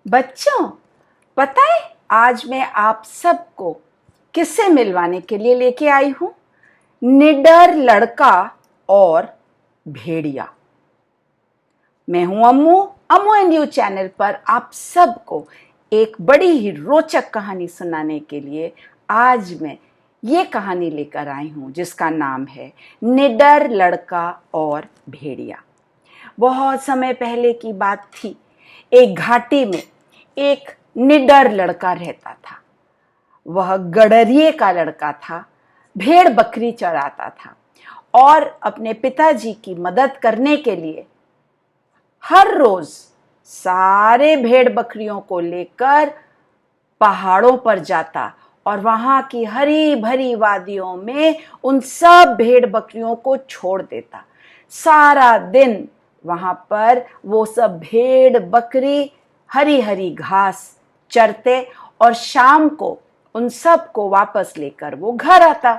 बच्चों, पता है आज मैं आप सबको किससे मिलवाने के लिए लेके आई हूं? निडर लड़का और भेड़िया। मैं हूं अम्मू। अम्मू एंड यू चैनल पर आप सबको एक बड़ी ही रोचक कहानी सुनाने के लिए आज मैं ये कहानी लेकर आई हूं जिसका नाम है निडर लड़का और भेड़िया। बहुत समय पहले की बात थी। एक घाटी में एक निडर लड़का रहता था। वह गडरिये का लड़का था, भेड़ बकरी चराता था और अपने पिताजी की मदद करने के लिए हर रोज सारे भेड़ बकरियों को लेकर पहाड़ों पर जाता और वहां की हरी भरी वादियों में उन सब भेड़ बकरियों को छोड़ देता। सारा दिन वहां पर वो सब भेड़ बकरी हरी हरी घास चरते और शाम को उन सब को वापस लेकर वो घर आता।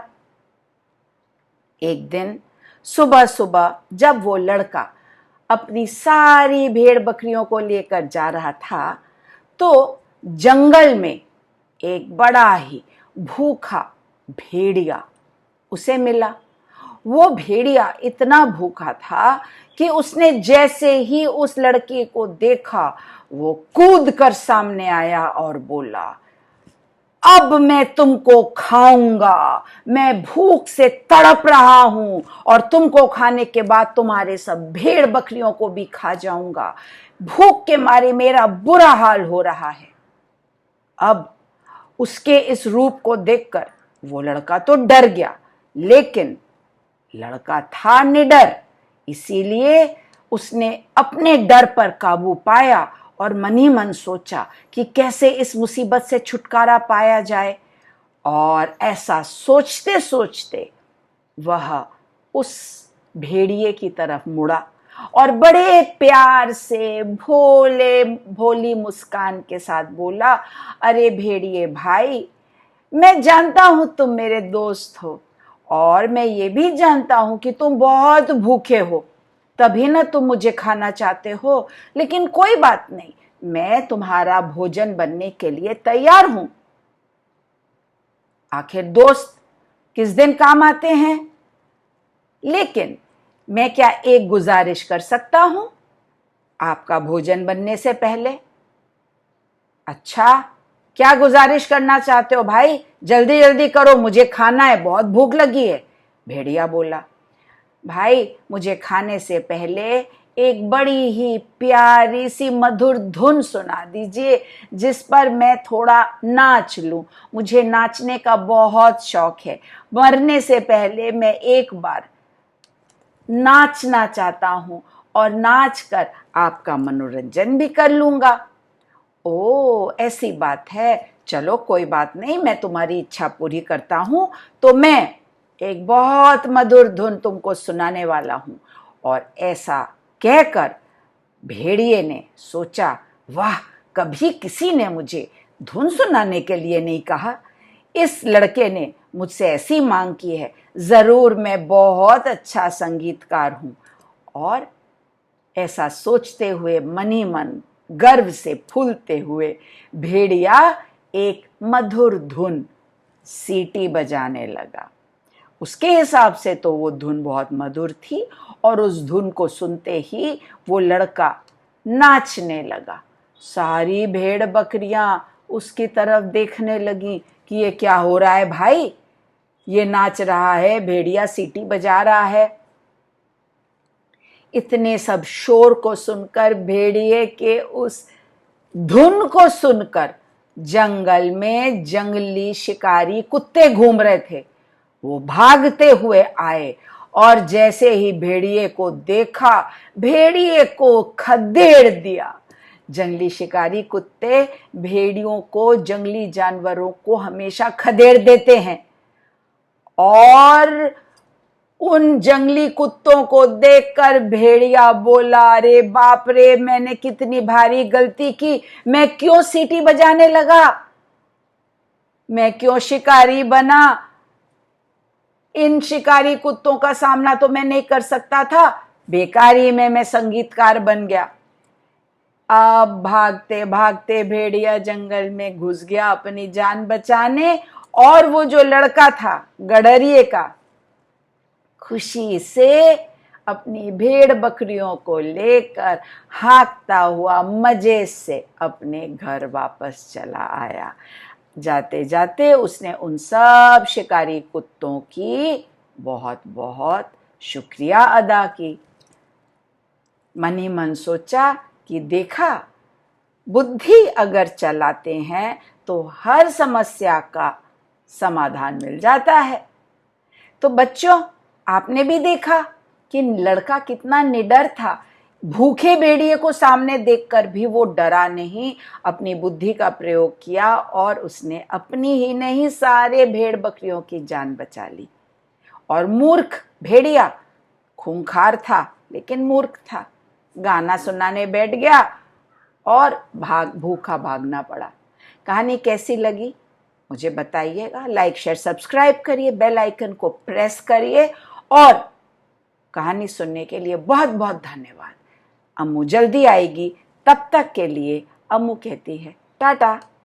एक दिन सुबह सुबह जब वो लड़का अपनी सारी भेड़ बकरियों को लेकर जा रहा था तो जंगल में एक बड़ा ही भूखा भेड़िया उसे मिला। वो भेड़िया इतना भूखा था कि उसने जैसे ही उस लड़के को देखा वो कूद कर सामने आया और बोला, अब मैं तुमको खाऊंगा। मैं भूख से तड़प रहा हूं और तुमको खाने के बाद तुम्हारे सब भेड़ बकरियों को भी खा जाऊंगा। भूख के मारे मेरा बुरा हाल हो रहा है। अब उसके इस रूप को देखकर वो लड़का तो डर गया, लेकिन लड़का था निडर, इसीलिए उसने अपने डर पर काबू पाया और मन ही मन सोचा कि कैसे इस मुसीबत से छुटकारा पाया जाए। और ऐसा सोचते सोचते वह उस भेड़िए की तरफ मुड़ा और बड़े प्यार से भोले भोली मुस्कान के साथ बोला, अरे भेड़िए भाई, मैं जानता हूं तुम मेरे दोस्त हो और मैं ये भी जानता हूं कि तुम बहुत भूखे हो, तभी ना तुम मुझे खाना चाहते हो। लेकिन कोई बात नहीं, मैं तुम्हारा भोजन बनने के लिए तैयार हूं। आखिर दोस्त किस दिन काम आते हैं। लेकिन मैं क्या एक गुजारिश कर सकता हूं आपका भोजन बनने से पहले? अच्छा, क्या गुजारिश करना चाहते हो भाई? जल्दी जल्दी करो, मुझे खाना है, बहुत भूख लगी है। भेड़िया बोला, भाई मुझे खाने से पहले एक बड़ी ही प्यारी सी मधुर धुन सुना दीजिए जिस पर मैं थोड़ा नाच लूं। मुझे नाचने का बहुत शौक है। मरने से पहले मैं एक बार नाचना चाहता हूं और नाच कर आपका मनोरंजन भी कर लूंगा। ओ, ऐसी बात है, चलो कोई बात नहीं, मैं तुम्हारी इच्छा पूरी करता हूं। तो मैं एक बहुत मधुर धुन तुमको सुनाने वाला हूं। और ऐसा कहकर भेड़िए ने सोचा, वाह, कभी किसी ने मुझे धुन सुनाने के लिए नहीं कहा। इस लड़के ने मुझसे ऐसी मांग की है, जरूर मैं बहुत अच्छा संगीतकार हूं। और ऐसा सोचते हुए मन ही मन गर्व से फूलते हुए भेड़िया एक मधुर धुन सीटी बजाने लगा। उसके हिसाब से तो वो धुन बहुत मधुर थी और उस धुन को सुनते ही वो लड़का नाचने लगा। सारी भेड़ बकरियां उसकी तरफ देखने लगी कि ये क्या हो रहा है भाई, ये नाच रहा है, भेड़िया सीटी बजा रहा है। इतने सब शोर को सुनकर, भेड़िए के उस धुन को सुनकर जंगल में जंगली शिकारी कुत्ते घूम रहे थे। वो भागते हुए आए और जैसे ही भेड़िए को देखा, भेड़िए को खदेड़ दिया। जंगली शिकारी कुत्ते भेड़ियों को, जंगली जानवरों को हमेशा खदेड़ देते हैं। और उन जंगली कुत्तों को देखकर भेड़िया बोला, अरे बाप रे, मैंने कितनी भारी गलती की। मैं क्यों सीटी बजाने लगा, मैं क्यों शिकारी बना। इन शिकारी कुत्तों का सामना तो मैं नहीं कर सकता था, बेकार ही में मैं संगीतकार बन गया। अब भागते भागते भेड़िया जंगल में घुस गया अपनी जान बचाने, और वो जो लड़का था गडरिये का, खुशी से अपनी भेड़ बकरियों को लेकर हाँकता हुआ मजे से अपने घर वापस चला आया। जाते जाते उसने उन सब शिकारी कुत्तों की बहुत बहुत शुक्रिया अदा की। मन ही मन सोचा कि देखा, बुद्धि अगर चलाते हैं तो हर समस्या का समाधान मिल जाता है। तो बच्चों, आपने भी देखा कि लड़का कितना निडर था। भूखे भेड़िए को सामने देखकर भी वो डरा नहीं, अपनी बुद्धि का प्रयोग किया और उसने अपनी ही नहीं सारे भेड़ बकरियों की जान बचा ली। और मूर्ख भेड़िया खूंखार था लेकिन मूर्ख था, गाना सुनाने बैठ गया और भूखा भागना पड़ा। कहानी कैसी लगी मुझे बताइएगा। लाइक शेयर सब्सक्राइब करिए, बेल आइकन को प्रेस करिए, और कहानी सुनने के लिए बहुत बहुत धन्यवाद। अम्मू जल्दी आएगी, तब तक के लिए अम्मू कहती है टाटा।